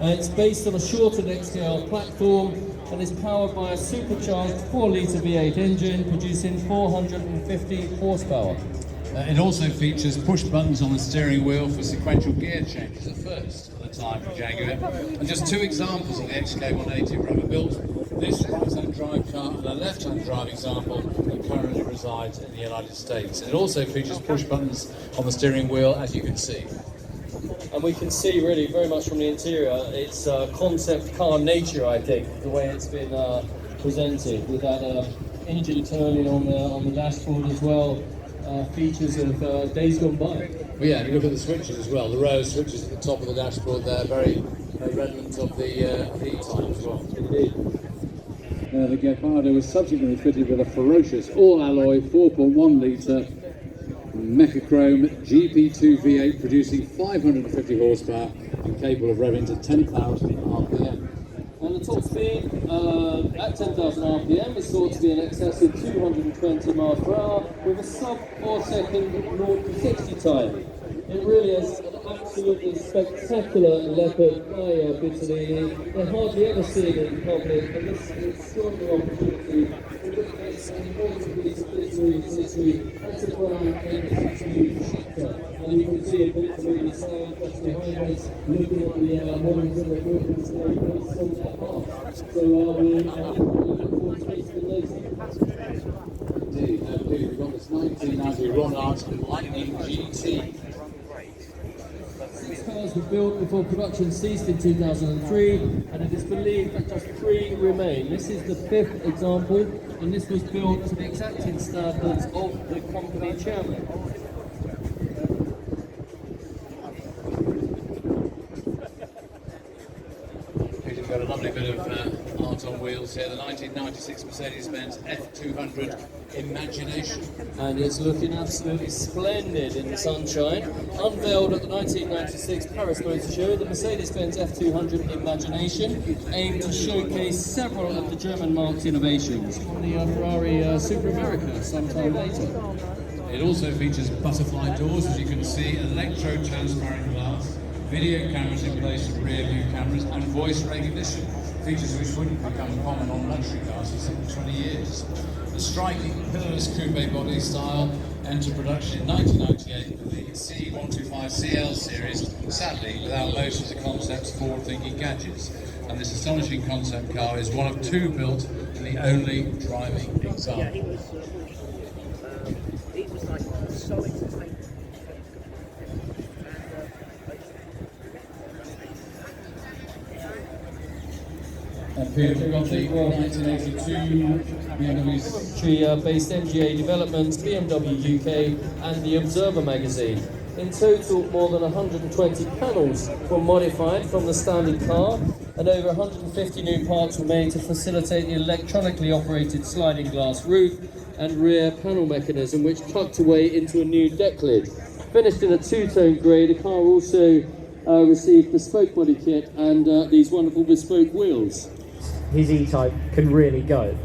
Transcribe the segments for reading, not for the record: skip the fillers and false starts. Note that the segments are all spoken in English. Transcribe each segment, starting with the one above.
It's based on a shortened XTR platform and is powered by a supercharged 4-litre V8 engine producing 450 horsepower. It also features push buttons on the steering wheel for sequential gear changes, a first at the time for Jaguar. And just two examples of the XK180 rubber built. This right-hand drive car and a left-hand drive example that currently resides in the United States. And it also features push buttons on the steering wheel, as you can see. And we can see really very much from the interior, it's concept car nature, I think, the way it's been presented, with that engine turning on the dashboard as well. Features of days gone by. Well, yeah, and you look at the switches as well. The row of switches at the top of the dashboard there, very redolent of the E-Type as well. Indeed. The Gepardo was subsequently fitted with a ferocious all-alloy 4.1 litre Mechachrome GP2 V8 producing 550 horsepower and capable of revving to 10,000 RPM. And the top speed at 10,000 RPM is thought to be in excess of 220 miles per hour with a sub 4 second 0 to 60 time. It really is an absolutely spectacular Leopard by Bitolini. They're hardly ever seen in public, and this is a stronger opportunity to look at some important piece of history. That's a brand new chapter. And you can see a bit of the sound just behind us, looking on the Montres Breguet display based on that part. So we look forward to tasting those. Indeed, we've got this 1990 Ron Lightning GT. Six cars were built before production ceased in 2003, and it is believed that just 3 remain. This is the 5th example, and this was built to the exacting standards of the company chairman. We've got a lovely bit of art on wheels here, the 1996 Mercedes-Benz F200 Imagination. And it's looking absolutely splendid in the sunshine. Unveiled at the 1996 Paris Motor Show, the Mercedes-Benz F200 Imagination aimed to showcase several of the German marque's innovations on the Ferrari Super America sometime later. It also features butterfly doors, as you can see, electro-transparent glass, video cameras in place of rear view cameras, and voice recognition, features which wouldn't become common on luxury cars for 20 years. The striking pillarless coupe body style entered production in 1998 with the C125CL series, sadly without most of the concept's forward-thinking gadgets. And this astonishing concept car is one of 2 built in the only driving example. He was like so excited. And Peter, we've got the 1982 BMW Based MGA Developments, BMW UK and the Observer magazine. In total, more than 120 panels were modified from the standard car, and over 150 new parts were made to facilitate the electronically operated sliding glass roof and rear panel mechanism, which tucked away into a new deck lid. Finished in a 2-tone grey, the car also received bespoke body kit and these wonderful bespoke wheels. His E-Type can really go,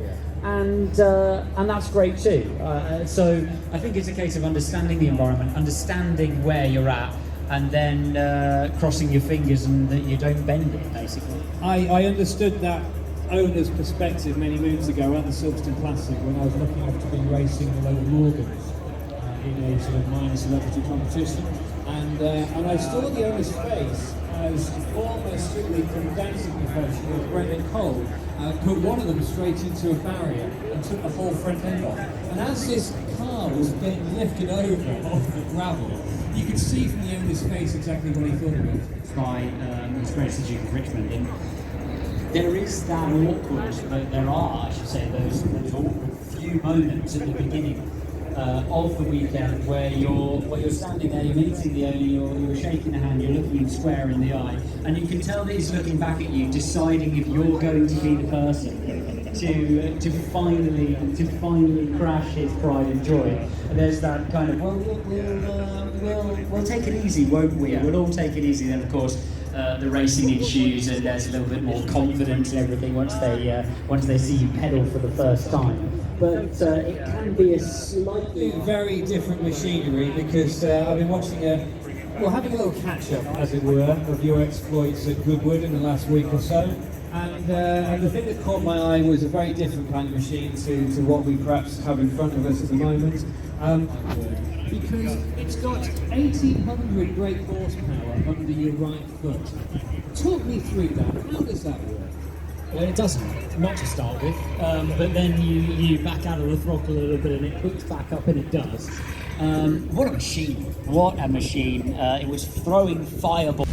and that's great too. So I think it's a case of understanding the environment, understanding where you're at, and then crossing your fingers and that you don't bend it, basically. I understood that owner's perspective many moons ago at the Silverstone Classic when I was lucky enough to be racing the local Morgans in a sort of minor celebrity competition, and I saw the owner's face as almost strictly from dancing professional Brendan Cole put one of them straight into a barrier and took the whole front end off. And as this car was getting lifted over off the gravel, you could see from the owner's face exactly what he thought of it. By experience the Duke of Richmond, and there is that awkward, there are, I should say, those awkward few moments at the beginning of the weekend where you're standing there, you're meeting the owner, you're shaking the hand, you're looking him square in the eye, and you can tell that he's looking back at you, deciding if you're going to be the person to finally crash his pride and joy. And there's that kind of, we'll take it easy, won't we? We'll all take it easy. Then of course the racing ensues, and there's a little bit more confidence and everything once they see you pedal for the first time. But it can be a slightly Very different machinery, because I've been watching a well, having a little catch-up, as it were, of your exploits at Goodwood in the last week or so. And the thing that caught my eye was a very different kind of machine to what we perhaps have in front of us at the moment. Because it's got 1800 brake horsepower under your right foot. Talk me through that. How does that work? Well, it doesn't, not to start with, but then you back out of the throttle a little bit and it hooks back up and it does. What a machine. What a machine. It was throwing fireballs.